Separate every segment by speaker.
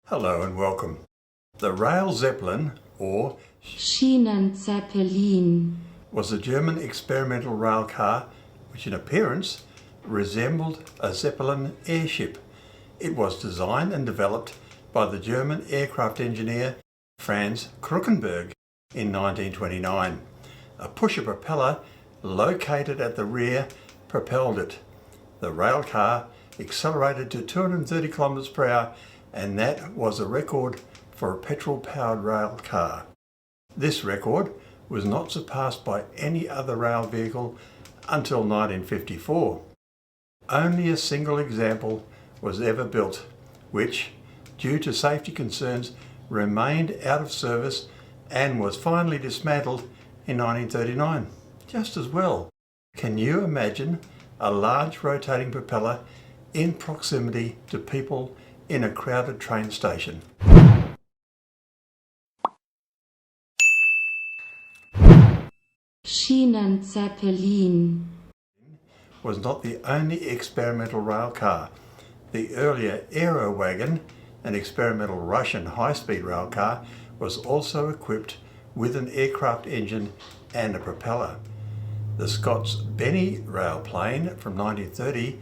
Speaker 1: Hello and welcome. The Rail Zeppelin, or
Speaker 2: Schienenzeppelin,
Speaker 1: was a German experimental rail car which in appearance resembled a Zeppelin airship. It was designed and developed by the German aircraft engineer Franz Kruckenberg in 1929. A pusher propeller located at the rear propelled it. The rail car accelerated to 230 km per hour, and that was a record for a petrol-powered rail car. This record was not surpassed by any other rail vehicle until 1954. Only a single example was ever built, which, due to safety concerns, remained out of service and was finally dismantled in 1939. Just as well. Can you imagine a large rotating propeller in proximity to people in a crowded train station?
Speaker 2: Schienenzeppelin,
Speaker 1: Was not the only experimental rail car. The earlier Aero wagon, an experimental Russian high-speed rail car, was also equipped with an aircraft engine and a propeller. The Scots Benny railplane from 1930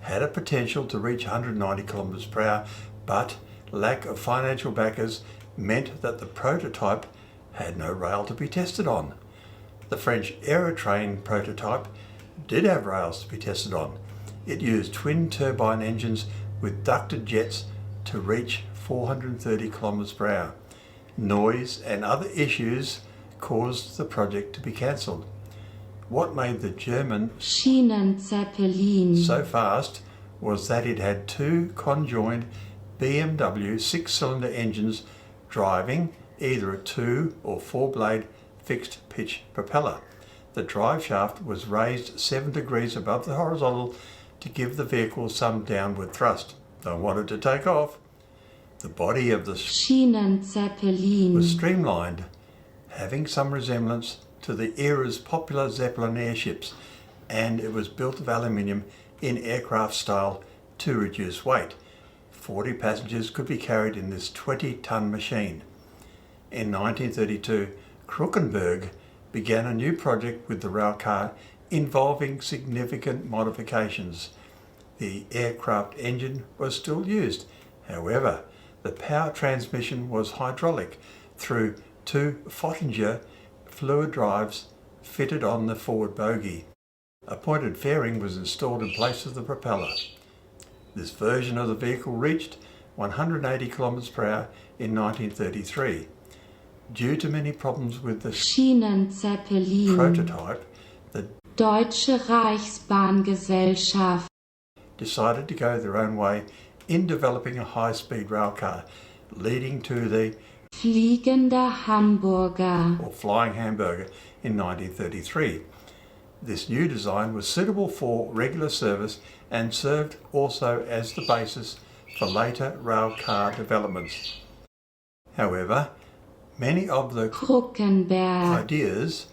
Speaker 1: had a potential to reach 190 km per hour, but lack of financial backers meant that the prototype had no rail to be tested on. The French Aerotrain prototype did have rails to be tested on. It used twin turbine engines with ducted jets to reach 430 km per hour. Noise and other issues caused the project to be cancelled. What made the German
Speaker 2: Schienenzeppelin
Speaker 1: so fast was that it had two conjoined BMW 6-cylinder engines driving either a 2 or 4-blade fixed pitch propeller. The drive shaft was raised 7 degrees above the horizontal to give the vehicle some downward thrust. Don't want it to take off. The body of the
Speaker 2: Schienenzeppelin
Speaker 1: was streamlined, having some resemblance to the era's popular Zeppelin airships, and it was built of aluminium in aircraft style to reduce weight. 40 passengers could be carried in this 20-ton machine. In 1932, Kruckenberg began a new project with the rail car involving significant modifications. The aircraft engine was still used. However, the power transmission was hydraulic through 2 Fottinger fluid drives fitted on the forward bogie. A pointed fairing was installed in place of the propeller. This version of the vehicle reached 180 km per hour in 1933. Due to many problems with the
Speaker 2: Schienenzeppelin
Speaker 1: prototype, the
Speaker 2: Deutsche Reichsbahn-Gesellschaft
Speaker 1: decided to go their own way in developing a high-speed rail car, leading to the
Speaker 2: Fliegender Hamburger
Speaker 1: or Flying Hamburger in 1933. This new design was suitable for regular service and served also as the basis for later rail car developments. However, many of the
Speaker 2: Kruckenberg
Speaker 1: ideas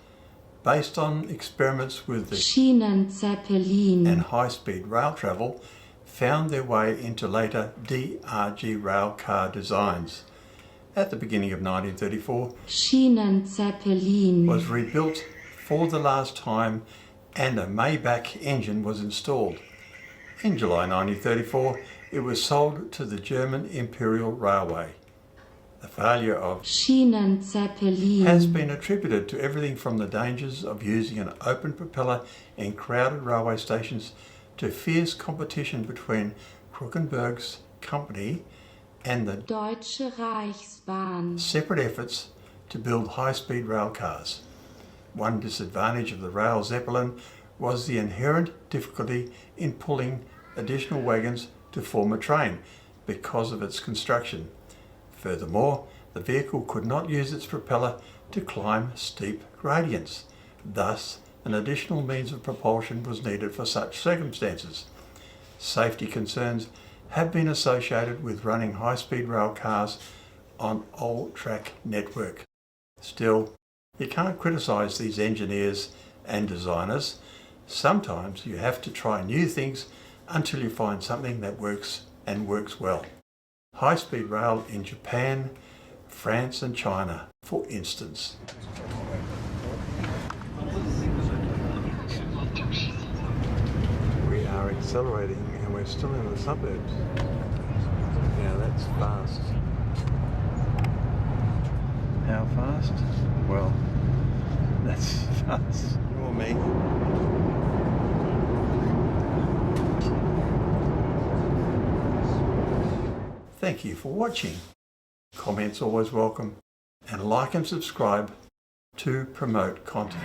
Speaker 1: based on experiments with the
Speaker 2: Schienenzeppelin
Speaker 1: and high-speed rail travel found their way into later DRG rail car designs. At the beginning of 1934,
Speaker 2: Schienenzeppelin
Speaker 1: was rebuilt for the last time and a Maybach engine was installed. In July 1934, it was sold to the German Imperial Railway. The failure of
Speaker 2: Schienenzeppelin
Speaker 1: has been attributed to everything from the dangers of using an open propeller in crowded railway stations to fierce competition between Kruckenberg's company and the
Speaker 2: Deutsche Reichsbahn
Speaker 1: separate efforts to build high-speed rail cars. One disadvantage of the Rail Zeppelin was the inherent difficulty in pulling additional wagons to form a train because of its construction. Furthermore, the vehicle could not use its propeller to climb steep gradients. Thus, an additional means of propulsion was needed for such circumstances. Safety concerns have been associated with running high-speed rail cars on old track network. Still, you can't criticise these engineers and designers. Sometimes you have to try new things until you find something that works and works well. high-speed rail in Japan, France and China, for instance. We are accelerating and we're still in the suburbs. Now that's fast. How fast? Well, that's fast. Or me. Thank you for watching. Comments always welcome, and like and subscribe to promote content.